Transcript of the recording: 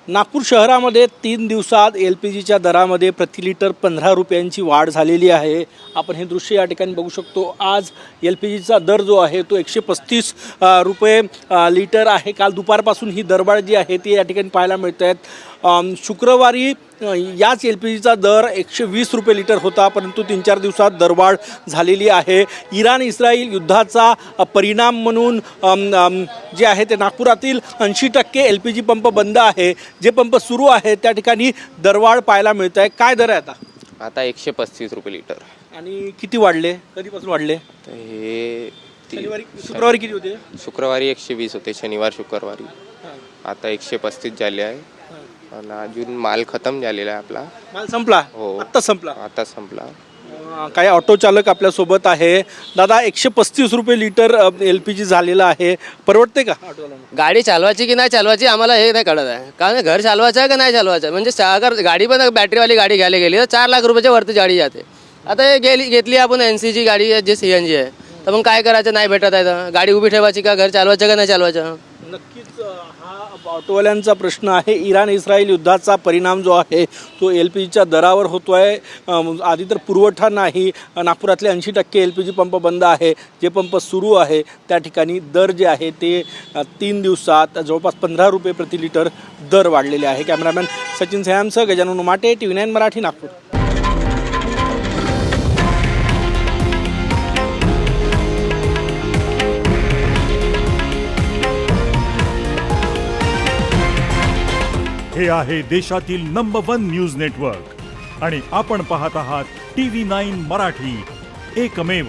नागपूर शहरामध्ये 3 दिवसात LPGच्या दरामध्ये प्रति लिटर 15 रुपयांची वाढ झालेली आहे। आपण हे दृश्य या ठिकाणी बघू शकतो। आज LPGचा दर जो आहे तो 135 रुपये लिटर आहे। काल दुपारपासून ही दरवाढ जी आहे ती या ठिकाणी पाहायला मिळत आहेत। शुक्रवारी याच LPGचा दर 120 रुपये लिटर होता, परंतु 3-4 दिवसात दरवाढ झालेली आहे। इराण इस्रायल युद्धाचा परिणाम म्हणून जे आहे ते नागपुरातील 80% LPG पंप बंद आहे। जे पंप सुरू आहे त्या ठिकाणी दरवाढ पाहायला मिळत आहे। काय दर आहे आता 135 रुपये लिटर। आणि किती वाढले, कधीपासून वाढले? तर हे शुक्रवारी किती होते? शुक्रवारी 120 होते, शनिवार शुक्रवारी आता 135 झाले आहे। आणि अजून माल खतम झालेला आहे आपला। माल संपला? हो, आता संपला। काही ऑटो चालक आपल्या सोबत आहे। दादा, 135 रुपये लिटर LPG झालेला आहे, परवडते का ऑटोला? गाडी चालवायची की नाही चालवायची आम्हाला हे नाही कळत आहे। कारण घर चालवायचं आहे का नाही चालवायचं आहे। म्हणजे अगर गाडी पण बॅटरीवाली गाडी घ्यायला गेली तर 4 लाख रुपयाच्या वरती गाडी जाते। आता हे घेतली आपण NCची गाडी आहे, जी CNG आहे, तर मग काय करायचं? नाही भेटत आहे तर गाडी उभी ठेवायची का घर चालवायचं का नाही चालवायचं? नक्कीच हा ऑटोवाल्यांचा प्रश्न आहे। इराण इस्रायल युद्धाचा परिणाम जो आहे तो LPGच्या दरावर होतो आहे। आधी तर पुरवठा नाही, नागपुरातले 80% LPG पंप बंद आहे। जे पंप सुरू आहे त्या ठिकाणी दर जे आहे ते 3 दिवसात जवळपास 15 रुपये प्रति लिटर दर वाढलेले आहे। कॅमेरामॅन सचिन सयामसह गजानन उमाटे, TV9 मराठी, नागपूर। हे आहे देशातील नंबर 1 न्यूज नेटवर्क आणि आपण पाहत आहात TV9 मराठी, एकमेव।